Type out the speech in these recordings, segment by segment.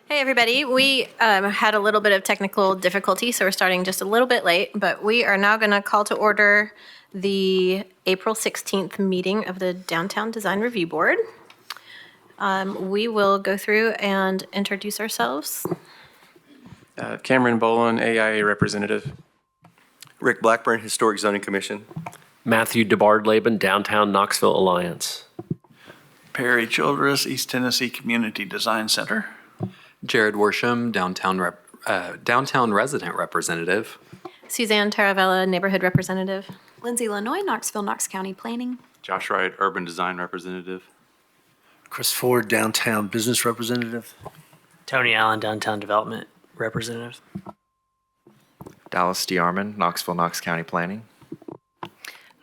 Hey, everybody. We had a little bit of technical difficulty, so we're starting just a little bit late, but we are now going to call to order the April 16th meeting of the Downtown Design Review Board. We will go through and introduce ourselves. Cameron Boland, AIA representative. Rick Blackburn, Historic Zoning Commission. Matthew DeBard-Laban, Downtown Knoxville Alliance. Perry Childress, East Tennessee Community Design Center. Jared Worsham, Downtown Resident Representative. Suzanne Taravella, Neighborhood Representative. Lindsay Lanoy, Knoxville, Knox County Planning. Josh Wright, Urban Design Representative. Chris Ford, Downtown Business Representative. Tony Allen, Downtown Development Representative. Dallas D. Armand, Knoxville, Knox County Planning.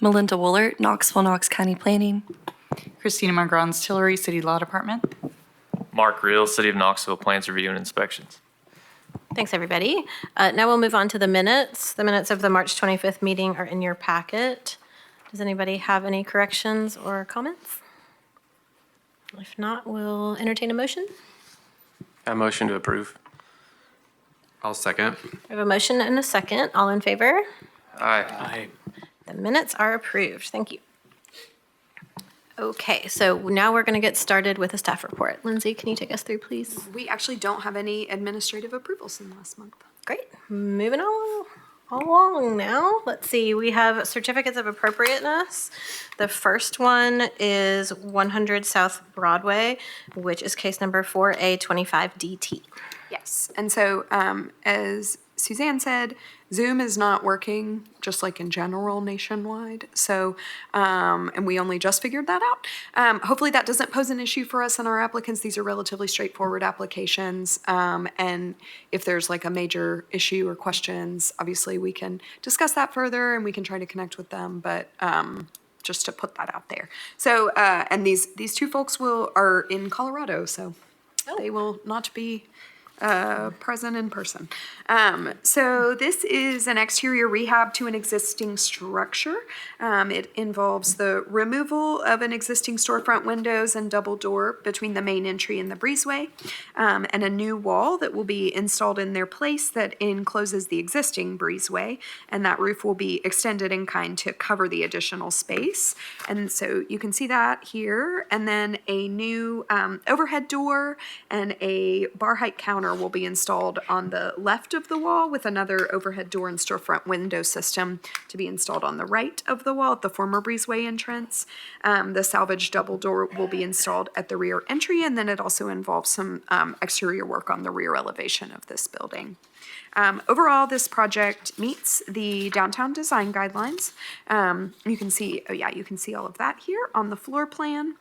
Melinda Woolert, Knoxville, Knox County Planning. Christina Margrons, Tillery City Law Department. Mark Reel, City of Knoxville, Plans Review and Inspections. Thanks, everybody. Now we'll move on to the minutes. The minutes of the March 25th meeting are in your packet. Does anybody have any corrections or comments? If not, we'll entertain a motion. A motion to approve. I'll second. We have a motion and a second. All in favor? Aye. The minutes are approved. Thank you. Okay, so now we're going to get started with a staff report. Lindsay, can you take us through, please? We actually don't have any administrative approvals in last month. Great. Moving on along now. Let's see. We have certificates of appropriateness. The first one is 100 South Broadway, which is case number 4A25DT. Yes, and so as Suzanne said, Zoom is not working, just like in general nationwide. So, and we only just figured that out. Hopefully that doesn't pose an issue for us and our applicants. These are relatively straightforward applications. And if there's like a major issue or questions, obviously we can discuss that further and we can try to connect with them. But just to put that out there. So, and these two folks are in Colorado, so they will not be present in person. So this is an exterior rehab to an existing structure. It involves the removal of an existing storefront windows and double door between the main entry and the breezeway, and a new wall that will be installed in their place that encloses the existing breezeway, and that roof will be extended in kind to cover the additional space. And so you can see that here, and then a new overhead door and a bar height counter will be installed on the left of the wall, with another overhead door and storefront window system to be installed on the right of the wall at the former breezeway entrance. The salvage double door will be installed at the rear entry, and then it also involves some exterior work on the rear elevation of this building. Overall, this project meets the downtown design guidelines. You can see, you can see all of that here on the floor plan.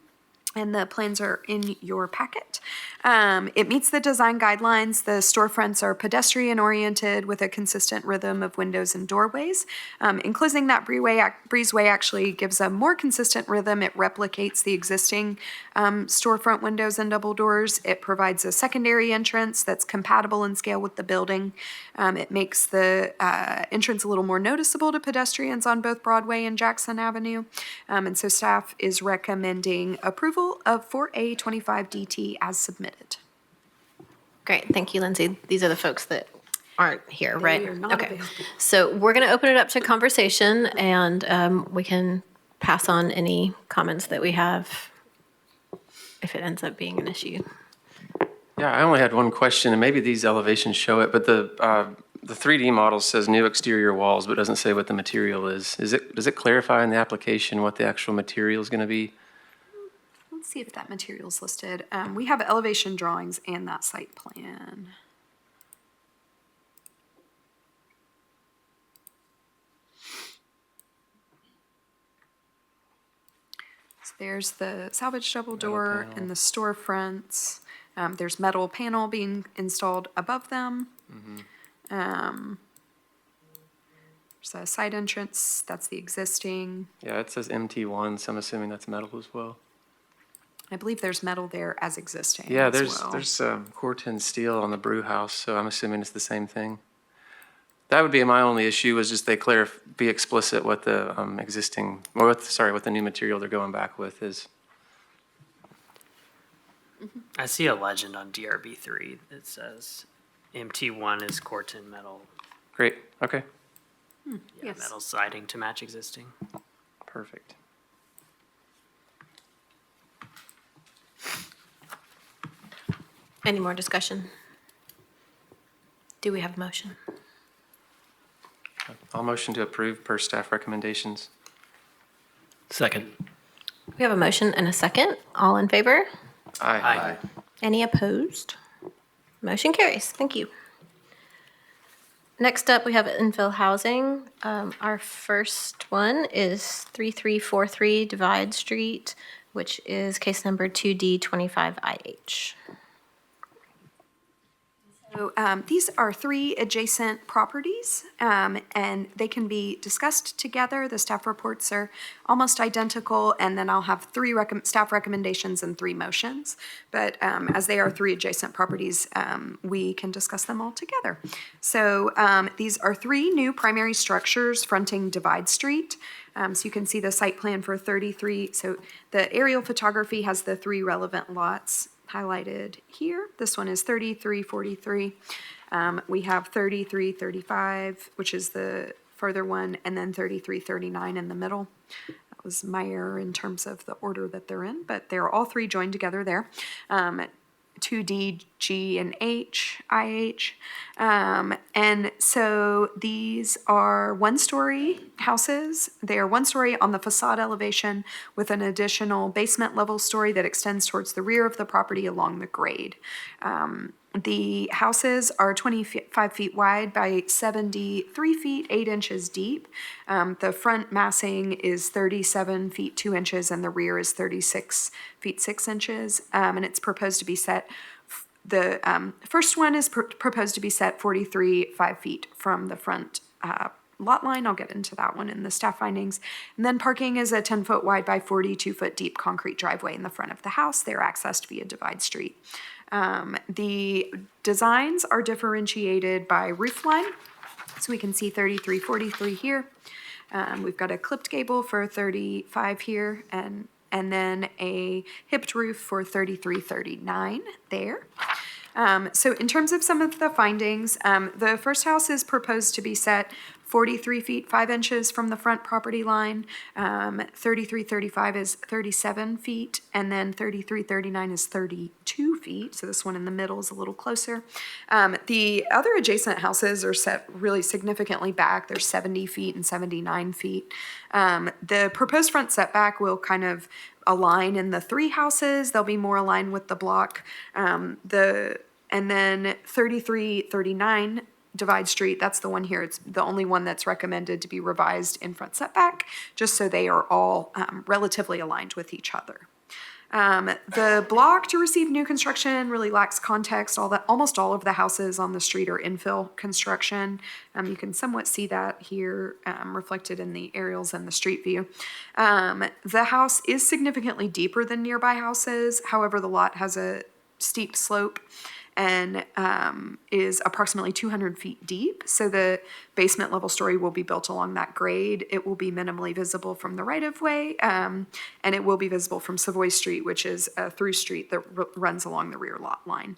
And the plans are in your packet. It meets the design guidelines. The storefronts are pedestrian oriented with a consistent rhythm of windows and doorways. Enclosing that breezeway actually gives a more consistent rhythm. It replicates the existing storefront windows and double doors. It provides a secondary entrance that's compatible in scale with the building. It makes the entrance a little more noticeable to pedestrians on both Broadway and Jackson Avenue. And so staff is recommending approval of 4A25DT as submitted. Great. Thank you, Lindsay. These are the folks that aren't here, right? They are not Okay. available. So we're going to open it up to conversation, and we can pass on any comments that we have if it ends up being an issue. Yeah, I only had one question, and maybe these elevations show it, but the 3D model says new exterior walls, but doesn't say what the material is. Does it clarify in the application what the actual material is going to be? Let's see if that material is listed. We have elevation drawings and that site plan. So there's the salvage double door and the storefronts. There's metal panel being installed above them. There's a side entrance. That's the existing. Yeah, it says MT1, so I'm assuming that's metal as well. I believe there's metal there as existing. Yeah, as well. there's Corten steel on the brew house, so I'm assuming it's the same thing. That would be my only issue, was just be explicit what the what the new material they're going back with is. I see a legend on DRB3 that says MT1 is Corten metal, Great, okay, Yes. metal siding to match existing. perfect. Any more discussion? Do we have a motion? I'll motion to approve per staff recommendations. Second. We have a motion and a second. All in favor? Aye. Any opposed? Motion carries. Thank you. Next up, we have infill housing. Our first one is 3343 Divide Street, which is case number 2D25IH. So these are three adjacent properties, and they can be discussed together. The staff reports are almost identical, and then I'll have three staff recommendations and three motions. But as they are three adjacent properties, we can discuss them all together. So these are three new primary structures fronting Divide Street. So you can see the site plan for 33. So the aerial photography has the three relevant lots highlighted here. This one is 3343. We have 3335, which is the further one, and then 3339 in the middle. That was my error in terms of the order that they're in, but they're all three joined together there. 2D, G, and H, IH. And so these are one-story houses. They are one story on the facade elevation with an additional basement level story that extends towards the rear of the property along the grade. The houses are 25 feet wide by 73 feet, 8 inches deep. The front massing is 37 feet, 2 inches, and the rear is 36 feet, 6 inches. And it's proposed to be set, the first one is proposed to be set 43, 5 feet from the front lot line. I'll get into that one in the staff findings. And then parking is a 10-foot wide by 42-foot deep concrete driveway in the front of the house. They're accessed via Divide Street. The designs are differentiated by roof line. So we can see 3343 here. We've got a clipped gable for 35 here and then a hipped roof for 3339 there. So in terms of some of the findings, the first house is proposed to be set 43 feet, 5 inches from the front property line. 3335 is 37 feet, and then 3339 is 32 feet. So this one in the middle is a little closer. The other adjacent houses are set really significantly back. They're 70 feet and 79 feet. The proposed front setback will kind of align in the three houses. They'll be more aligned with the block. And then 3339 Divide Street, that's the one here. It's the only one that's recommended to be revised in front setback, just so they are all relatively aligned with each other. The block to receive new construction really lacks context. Almost all of the houses on the street are infill construction. You can somewhat see that here reflected in the aerials and the street view. The house is significantly deeper than nearby houses. However, the lot has a steep slope and is approximately 200 feet deep. So the basement level story will be built along that grade. It will be minimally visible from the right-of-way, and it will be visible from Savoy Street, which is a through street that runs along the rear lot line.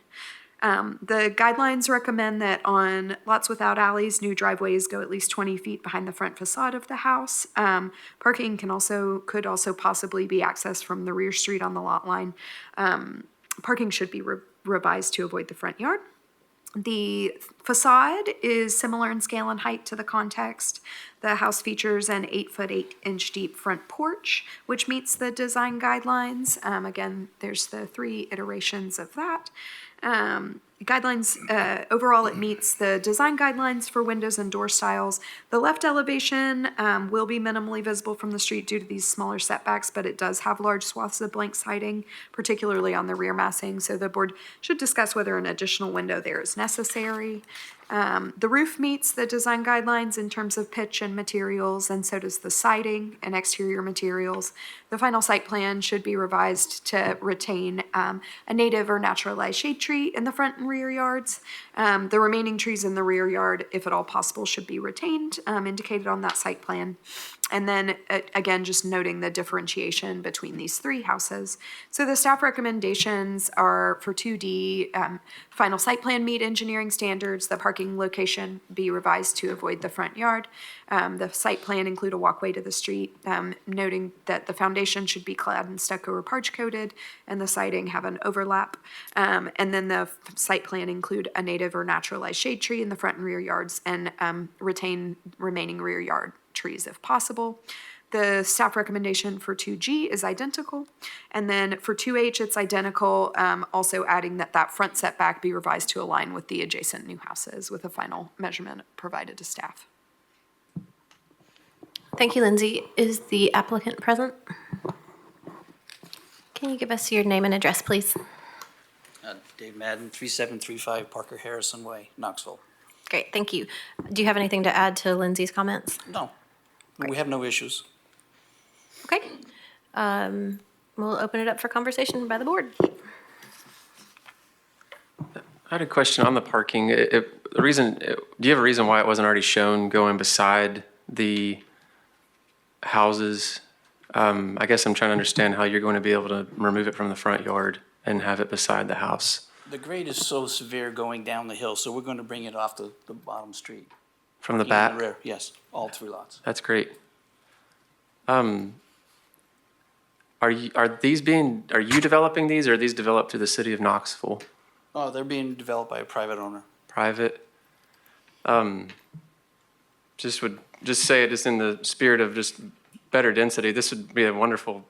The guidelines recommend that on lots without alleys, new driveways go at least 20 feet behind the front facade of the house. Parking could also possibly be accessed from the rear street on the lot line. Parking should be revised to avoid the front yard. The facade is similar in scale and height to the context. The house features an 8-foot, 8-inch deep front porch, which meets the design guidelines. Again, there's the three iterations of that. Overall, it meets the design guidelines for windows and door styles. The left elevation will be minimally visible from the street due to these smaller setbacks, but it does have large swaths of blank siding, particularly on the rear massing, so the board should discuss whether an additional window there is necessary. The roof meets the design guidelines in terms of pitch and materials, and so does the siding and exterior materials. The final site plan should be revised to retain a native or naturalized shade tree in the front and rear yards. The remaining trees in the rear yard, if at all possible, should be retained, indicated on that site plan. And then, again, just noting the differentiation between these three houses. So the staff recommendations are for 2D, final site plan meet engineering standards, the parking location be revised to avoid the front yard. The site plan include a walkway to the street, noting that the foundation should be clad in stucco or parch coated, and the siding have an overlap. And then the site plan include a native or naturalized shade tree in the front and rear yards, and retain remaining rear yard trees if possible. The staff recommendation for 2G is identical. And then for 2H, it's identical, also adding that front setback be revised to align with the adjacent new houses with a final measurement provided to staff. Thank you, Lindsay. Is the applicant present? Can you give us your name and address, please? Dave Madden, 3735 Parker Harrison Way, Knoxville. Great, thank you. Do you have anything to add to Lindsay's comments? No, we have no issues. Okay. We'll open it up for conversation by the board. I had a question on the parking. Do you have a reason why it wasn't already shown going beside the houses? I guess I'm trying to understand how you're going to be able to remove it from the front yard and have it beside the house. The grade is so severe going down the hill, so we're going to bring it off the bottom street. From the In back? rear, yes, all three lots. That's great. Are you developing these, or are these developed through the city of Knoxville? Oh, they're being developed by a private owner. Private? Just say it just in the spirit of just better density. This would be a wonderful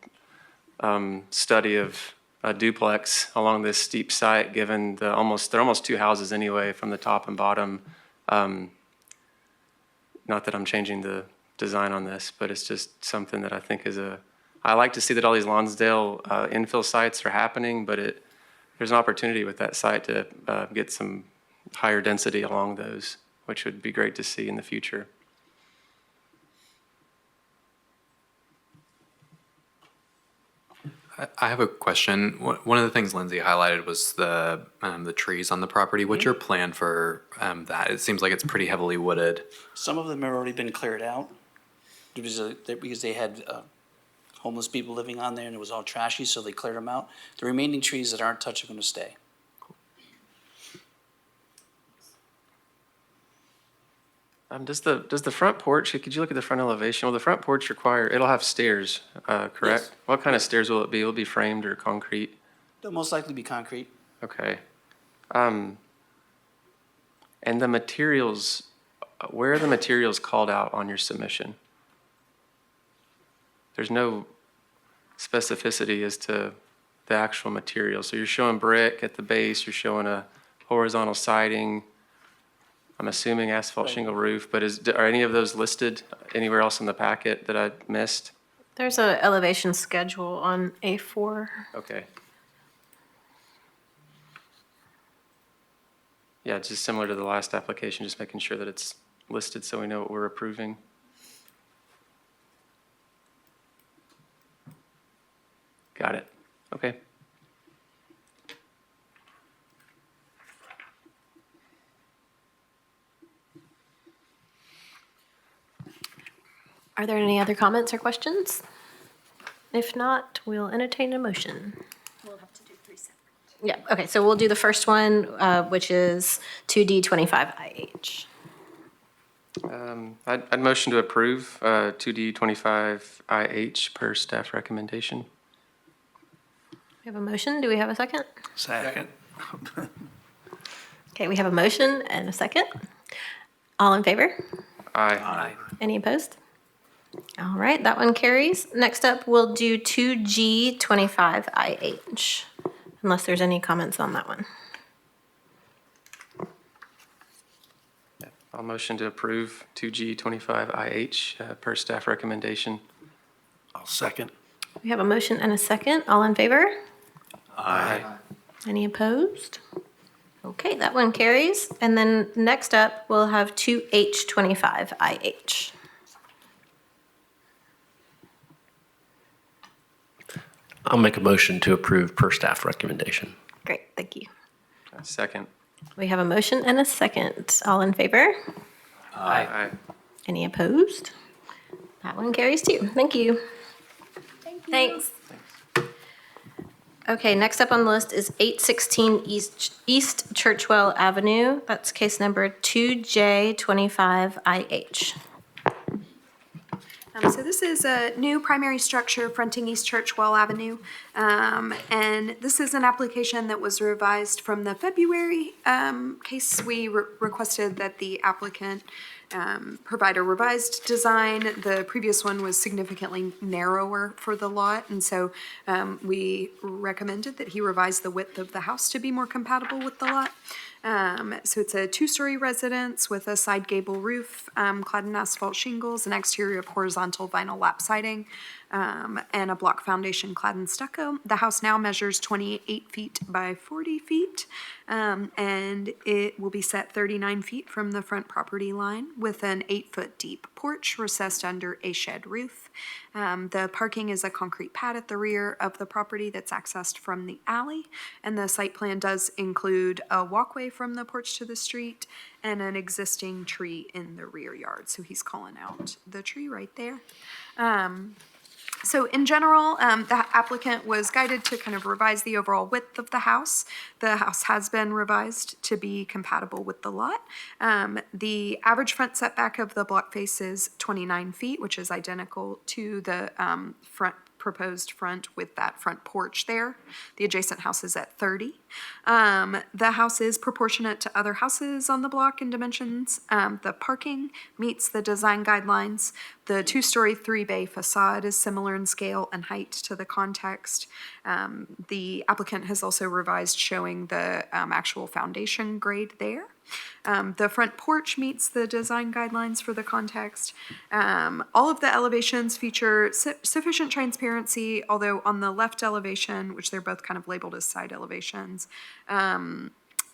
study of a duplex along this steep site, given they're almost two houses anyway from the top and bottom. Not that I'm changing the design on this, but it's just something that I think I like to see that all these Lonsdale infill sites are happening, but there's an opportunity with that site to get some higher density along those, which would be great to see in the future. I have a question. One of the things Lindsay highlighted was the trees on the property. What's your plan for that? It seems like it's pretty heavily wooded. Some of them have already been cleared out because they had homeless people living on there and it was all trashy, so they cleared them out. The remaining trees that aren't touched are going to stay. Does the front porch, could you look at the front elevation? Will the front porch it'll have stairs, correct? Yes. What kind of stairs will it be? Will it be framed or concrete? They'll most likely be concrete. Okay. And the materials, where are the materials called out on your submission? There's no specificity as to the actual material. So you're showing brick at the base, you're showing a horizontal siding, I'm assuming asphalt shingle roof, but are any of those listed anywhere else in the packet that I missed? There's an elevation schedule on A4. Okay. Yeah, it's just similar to the last application, just making sure that it's listed so we know what we're approving. Got it. Okay. Are there any other comments or questions? If not, we'll entertain a motion. We'll have to do 3 separate. Yeah, okay, so we'll do the first one, which is 2D25IH. I'd motion to approve 2D25IH per staff recommendation. We have a motion. Do we have a second? Second. Okay, we have a motion and a second. All in favor? Aye. Any opposed? All right, that one carries. Next up, we'll do 2G25IH, unless there's any comments on that one. I'll motion to approve 2G25IH per staff recommendation. I'll second. We have a motion and a second. All in favor? Aye. Any opposed? Okay, that one carries. And then next up, we'll have 2H25IH. I'll make a motion to approve per staff recommendation. Great, thank you. Second. We have a motion and a second. All in favor? Aye. Any opposed? That one carries too. Thank you. Thanks. Okay, next up on the list is 816 East Churchwell Avenue. That's case number 2J25IH. So this is a new primary structure fronting East Churchwell Avenue. And this is an application that was revised from the February case. We requested that the applicant provide a revised design. The previous one was significantly narrower for the lot, and so we recommended that he revise the width of the house to be more compatible with the lot. So it's a two-story residence with a side gable roof, clad in asphalt shingles, an exterior of horizontal vinyl lap siding, and a block foundation clad in stucco. The house now measures 28 feet by 40 feet, and it will be set 39 feet from the front property line with an 8-foot deep porch recessed under a shed roof. The parking is a concrete pad at the rear of the property that's accessed from the alley, and the site plan does include a walkway from the porch to the street and an existing tree in the rear yard. So he's calling out the tree right there. So in general, the applicant was guided to kind of revise the overall width of the house. The house has been revised to be compatible with the lot. The average front setback of the block face is 29 feet, which is identical to the proposed front with that front porch there. The adjacent house is at 30. The house is proportionate to other houses on the block in dimensions. The parking meets the design guidelines. The two-story, three-bay facade is similar in scale and height to the context. The applicant has also revised showing the actual foundation grade there. The front porch meets the design guidelines for the context. All of the elevations feature sufficient transparency, although on the left elevation, which they're both kind of labeled as side elevations,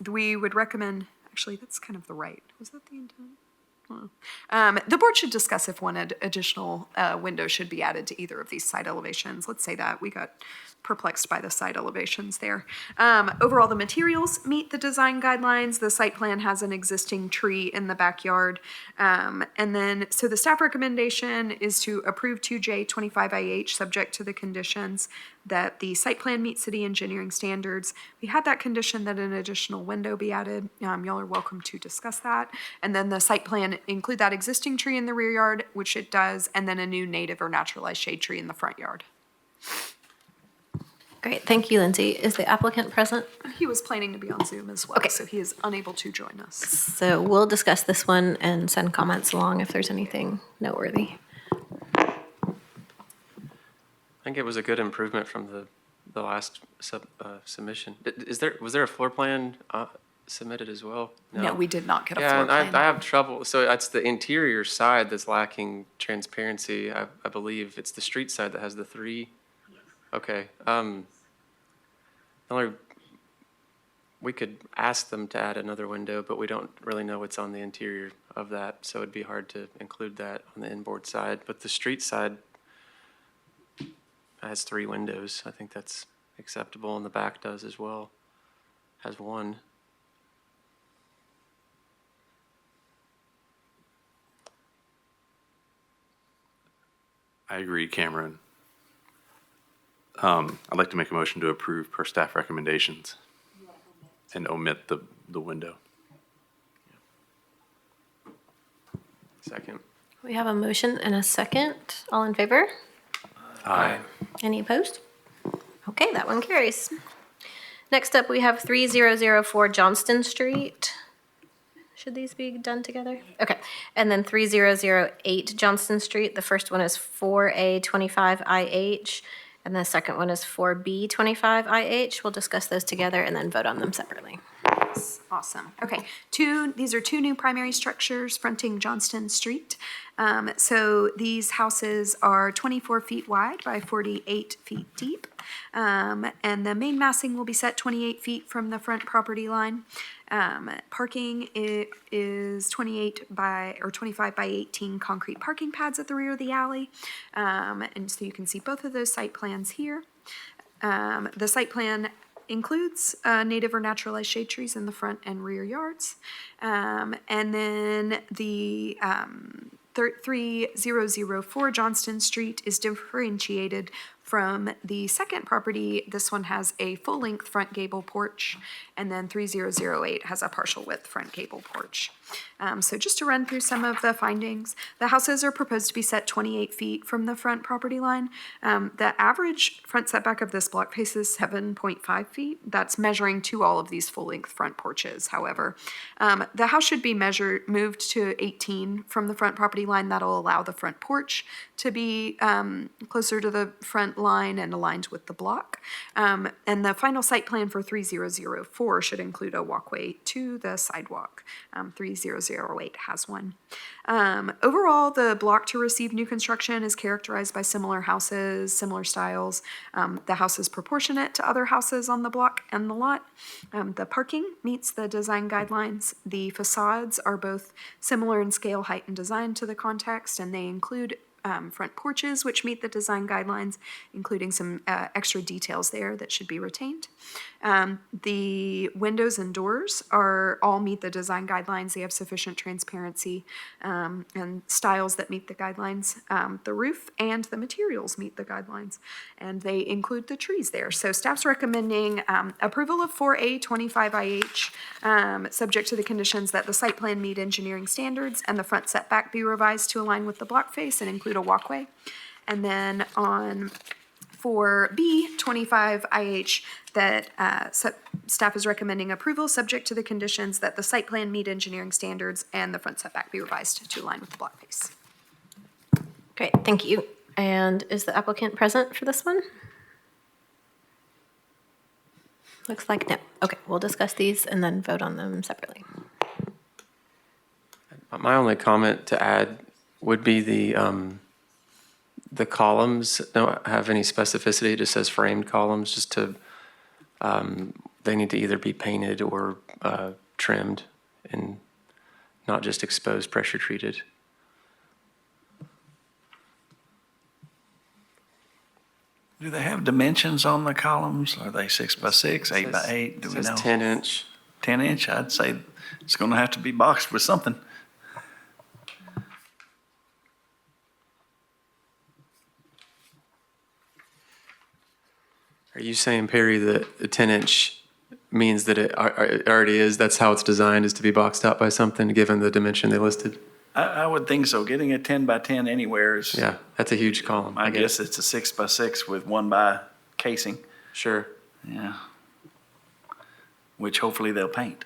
we would recommend, actually that's kind of the right, was that the intent? The board should discuss if one additional window should be added to either of these side elevations. Let's say that. We got perplexed by the side elevations there. Overall, the materials meet the design guidelines. The site plan has an existing tree in the backyard. And then, so the staff recommendation is to approve 2J25IH subject to the conditions that the site plan meets city engineering standards. We had that condition that an additional window be added. Y'all are welcome to discuss that. And then the site plan include that existing tree in the rear yard, which it does, and then a new native or naturalized shade tree in the front yard. Great, thank you, Lindsay. Is the applicant present? He was planning to be on Zoom as well, Okay. so he is unable to join us. So we'll discuss this one and send comments along if there's anything noteworthy. I think it was a good improvement from the last submission. Was there a floor plan submitted as well? No, we did not get a Yeah, floor and plan. I have trouble. So that's the interior side that's lacking transparency. I believe it's the street side that has the three. Okay. We could ask them to add another window, but we don't really know what's on the interior of that, so it'd be hard to include that on the inboard side. But the street side has 3 windows. I think that's acceptable, and the back does as well. Has 1. I agree, Cameron. I'd like to make a motion to approve per staff recommendations and omit the window. Second. We have a motion and a second. All in favor? Aye. Any opposed? Okay, that one carries. Next up, we have 3004 Johnston Street. Should these be done together? Okay. And then 3008 Johnston Street. The first one is 4A25IH, and the second one is 4B25IH. We'll discuss those together and then vote on them separately. Awesome. Okay, these are 2 new primary structures fronting Johnston Street. So these houses are 24 feet wide by 48 feet deep. And the main massing will be set 28 feet from the front property line. Parking is 25 by 18 concrete parking pads at the rear of the alley. And so you can see both of those site plans here. The site plan includes native or naturalized shade trees in the front and rear yards. And then the 3004 Johnston Street is differentiated from the second property. This one has a full-length front gable porch, and then 3008 has a partial width front gable porch. So just to run through some of the findings, the houses are proposed to be set 28 feet from the front property line. The average front setback of this block face is 7.5 feet. That's measuring to all of these full-length front porches, however. The house should be moved to 18 from the front property line. That'll allow the front porch to be closer to the front line and aligned with the block. And the final site plan for 3004 should include a walkway to the sidewalk. 3008 has one. Overall, the block to receive new construction is characterized by similar houses, similar styles. The house is proportionate to other houses on the block and the lot. The parking meets the design guidelines. The facades are both similar in scale, height, and design to the context, and they include front porches, which meet the design guidelines, including some extra details there that should be retained. The windows and doors all meet the design guidelines. They have sufficient transparency and styles that meet the guidelines. The roof and the materials meet the guidelines, and they include the trees there. So staff's recommending approval of 4A 25IH, subject to the conditions that the site plan meet engineering standards and the front setback be revised to align with the block face and include a walkway. And then on 4B 25IH, that staff is recommending approval subject to the conditions that the site plan meet engineering standards and the front setback be revised to align with the block face. Great, thank you. And is the applicant present for this one? Looks like no. Okay, we'll discuss these and then vote on them separately. My only comment to add would be the columns don't have any specificity. It just says framed columns, just to, they need to either be painted or trimmed and not just exposed, pressure treated. Do they have dimensions on the columns? Are they 6 by 6, 8 by 8? Do we know? It says 10 inch. 10 inch, I'd say it's going to have to be boxed with something. Are you saying, Perry, that a 10 inch means that it already is, that's how it's designed, is to be boxed out by something, given the dimension they listed? I would think so. Getting a 10 by 10 anywhere is. Yeah, that's a huge column. I guess it's a 6 by 6 with 1 by casing. Sure. Yeah. Which hopefully they'll paint.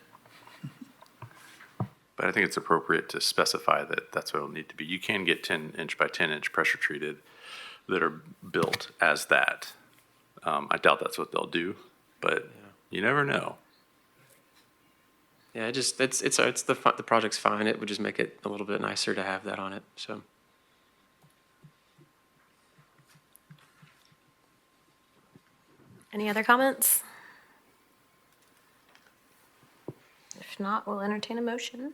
But I think it's appropriate to specify that that's what it'll need to be. You can get 10 inch by 10 inch pressure treated that are built as that. I doubt that's what they'll do, but you never know. Yeah, the project's fine. It would just make it a little bit nicer to have that on it, so. Any other comments? If not, we'll entertain a motion.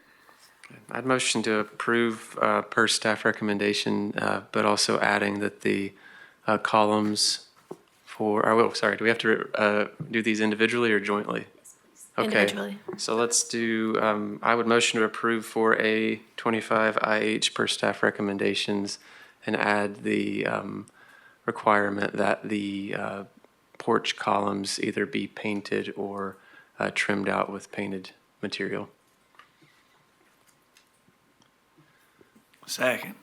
I'd motion to approve per staff recommendation, but also adding that the columns do we have to do these individually or jointly? Okay. Individually. So let's do, I would motion to approve for a 25IH per staff recommendations and add the requirement that the porch columns either be painted or trimmed out with painted material. Second.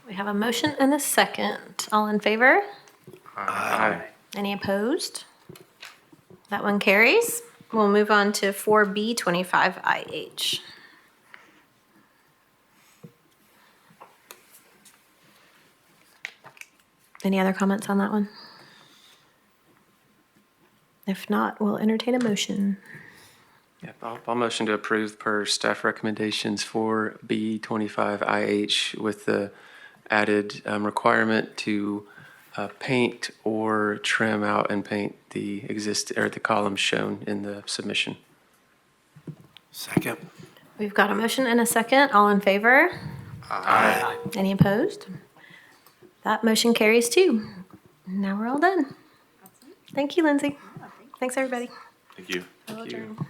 We have a motion and a second. All in favor? Aye. Any opposed? That one carries. We'll move on to 4B 25IH. Any other comments on that one? If not, we'll entertain a motion. Yeah, I'll motion to approve per staff recommendations for B25IH with the added requirement to paint or trim out and paint the the columns shown in the submission. Second. We've got a motion and a second. All in favor? Aye. Any opposed? That motion carries too. Now we're all done. Thank you, Lindsay. Thanks, everybody. Thank you. We'll adjourn.